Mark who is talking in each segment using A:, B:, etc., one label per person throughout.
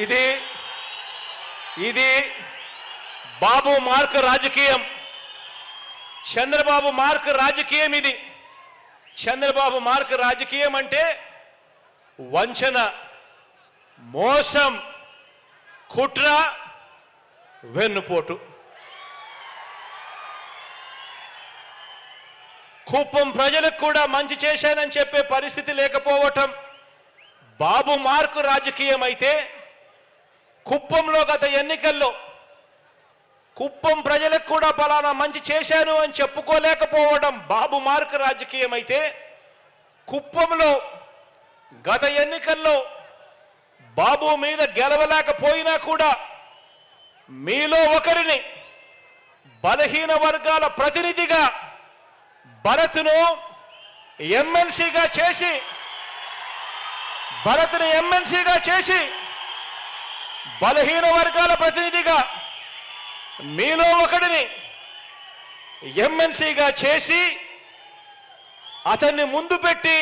A: ఇది ఇది బాబు మార్క్ రాజకీయం. చంద్రబాబు మార్క్ రాజకీయం. ఇది చంద్రబాబు మార్క్ రాజకీయం అంటే వంచన, మోసం, కుట్ర, వెన్నుపోటు. కుప్పం ప్రజలకు కూడా మంచి చేశానని చెప్పే పరిస్థితి లేకపోవటం బాబు మార్కు రాజకీయం అయితే, కుప్పంలో గత ఎన్నికల్లో కుప్పం ప్రజలకు కూడా ఫలానా మంచి చేశాను అని చెప్పుకోలేకపోవడం బాబు మార్కు రాజకీయం అయితే, కుప్పంలో గత ఎన్నికల్లో బాబు మీద గెలవలేకపోయినా కూడా మీలో ఒకరిని బలహీన వర్గాల ప్రతినిధిగా భరత్ను ఎమ్మెల్సీగా చేసి బలహీన వర్గాల ప్రతినిధిగా మీలో ఒకడిని ఎమ్మెల్సీగా చేసి అతన్ని ముందు పెట్టి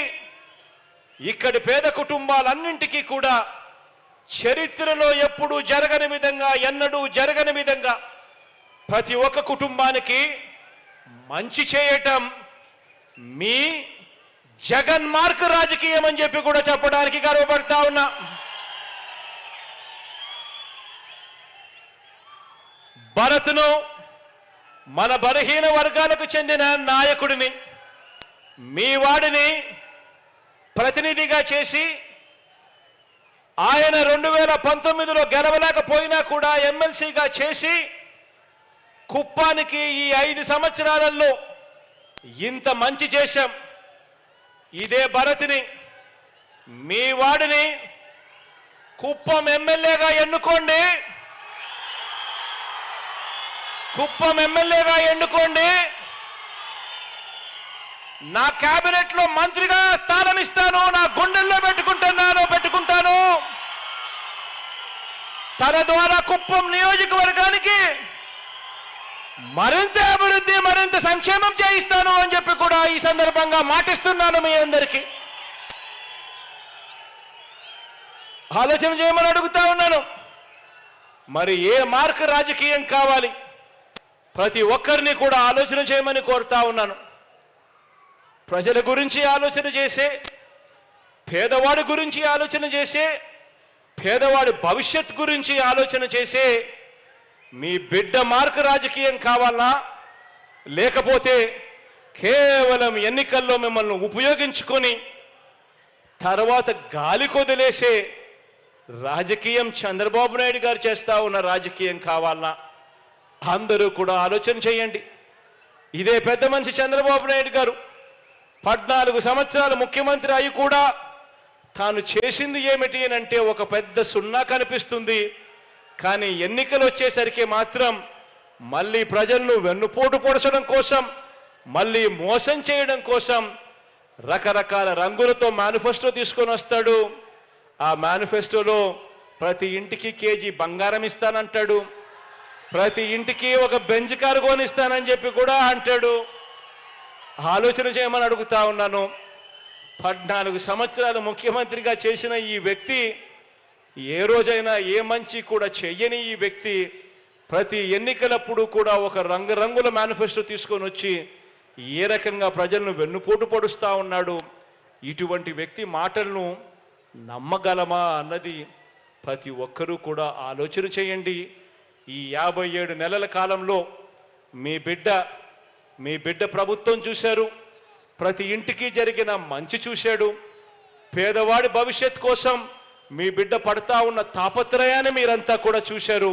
A: ఇక్కడి పేద కుటుంబాలన్నింటికీ కూడా చరిత్రలో ఎప్పుడూ జరగని విధంగా, ఎన్నడూ జరగని విధంగా ప్రతి ఒక్క కుటుంబానికి మంచి చేయటం మీ జగన్ మార్క్ రాజకీయం అని చెప్పి కూడా చెప్పడానికి గర్వపడతా ఉన్నా. భరత్ను మన బలహీన వర్గాలకు చెందిన నాయకుడిని, మీ వాడిని ప్రతినిధిగా చేసి ఆయన 2019లో గెలవలేకపోయినా కూడా ఎమ్మెల్సీగా చేసి కుప్పానికి ఈ 5 సంవత్సరాలలో ఇంత మంచి చేశాం. ఇదే భరత్ని, మీ వాడిని కుప్పం ఎమ్మెల్యేగా ఎన్నుకోండి. కుప్పం ఎమ్మెల్యేగా ఎన్నుకోండి. నా కేబినెట్ లో మంత్రిగా స్థానం ఇస్తాను. నా గుండెల్లో పెట్టుకుంటాను. తన ద్వారా కుప్పం నియోజకవర్గానికి మరింత అభివృద్ధి, మరింత సంక్షేమం చేయిస్తాను అని చెప్పి కూడా ఈ సందర్భంగా మాటిస్తున్నాను మీ అందరికీ. ఆలోచన చేయమని అడుగుతా ఉన్నాను. మరి ఏ మార్క్ రాజకీయం కావాలి? ప్రతి ఒక్కరిని కూడా ఆలోచన చేయమని కోరుతా ఉన్నాను. ప్రజల గురించి ఆలోచన చేసే, పేదవాడి గురించి ఆలోచన చేసే, పేదవాడి భవిష్యత్ గురించి ఆలోచన చేసే మీ బిడ్డ మార్క్ రాజకీయం కావాలా? లేకపోతే కేవలం ఎన్నికల్లో మిమ్మల్ని ఉపయోగించుకొని తర్వాత గాలి కొదిలేసే రాజకీయం చంద్రబాబు నాయుడు గారు చేస్తా ఉన్న రాజకీయం కావాలా? అందరూ కూడా ఆలోచన చేయండి. ఇదే పెద్ద మనిషి చంద్రబాబు నాయుడు గారు 14 సంవత్సరాలు ముఖ్యమంత్రి అయి కూడా తాను చేసింది ఏమిటి అంటే ఒక పెద్ద సున్నా కనిపిస్తుంది. కానీ ఎన్నికలు వచ్చేసరికి మాత్రం మళ్ళీ ప్రజలను వెన్నుపోటు పొడచడం కోసం, మళ్ళీ మోసం చేయడం కోసం రకరకాల రంగులతో మేనిఫెస్టో తీసుకొని వస్తాడు. ఆ మేనిఫెస్టోలో ప్రతి ఇంటికి కేజీ బంగారం ఇస్తానంటాడు, ప్రతి ఇంటికి ఒక బెంచ్ కారు కొనిస్తానని చెప్పి కూడా అంటాడు. ఆలోచన చేయమని అడుగుతా ఉన్నాను. 14 సంవత్సరాలు ముఖ్యమంత్రిగా చేసిన ఈ వ్యక్తి, ఏ రోజైనా ఏ మంచి కూడా చెయ్యని ఈ వ్యక్తి ప్రతి ఎన్నికలప్పుడు కూడా ఒక రంగురంగుల మేనిఫెస్టో తీసుకొని వచ్చి ఏ రకంగా ప్రజలను వెన్నుపోటు పొడుస్తా ఉన్నాడు. ఇటువంటి వ్యక్తి మాటలను నమ్మగలమా అన్నది ప్రతి ఒక్కరూ కూడా ఆలోచన చేయండి. ఈ 57 నెలల కాలంలో మీ బిడ్డ ప్రభుత్వం చూశారు. ప్రతి ఇంటికి జరిగిన మంచి చూశాడు. పేదవాడి భవిష్యత్ కోసం మీ బిడ్డ పడతా ఉన్న తాపత్రయాన్ని మీరంతా కూడా చూశారు.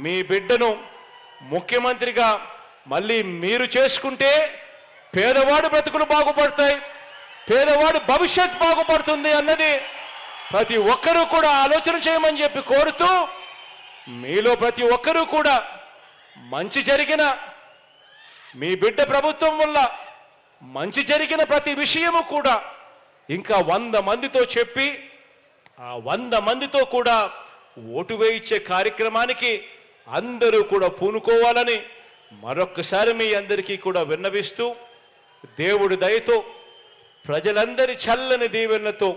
A: మీ బిడ్డను ముఖ్యమంత్రిగా మళ్ళీ మీరు చేసుకుంటే పేదవాడి బ్రతుకులు బాగుపడతాయి, పేదవాడి భవిష్యత్ బాగుపడుతుంది అన్నది ప్రతి ఒక్కరూ కూడా ఆలోచన చేయమని చెప్పి కోరుతూ, మీలో ప్రతి ఒక్కరూ కూడా మంచి జరిగిన, మీ బిడ్డ ప్రభుత్వం వల్ల మంచి జరిగిన ప్రతి విషయము కూడా ఇంకా 100 మందితో చెప్పి ఆ 100 మందితో కూడా ఓటు వేయించే కార్యక్రమానికి అందరూ కూడా పూనుకోవాలని మరొక్కసారి మీ అందరికీ కూడా విన్నవిస్తూ, దేవుడి దయతో ప్రజలందరి చల్లని దీవెనలతో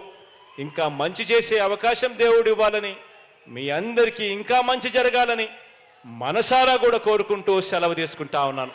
A: ఇంకా మంచి చేసే అవకాశం దేవుడు ఇవ్వాలని మీ అందరికీ ఇంకా మంచి జరగాలని మనసారా కూడా కోరుకుంటూ సెలవు తీసుకుంటా ఉన్నాను.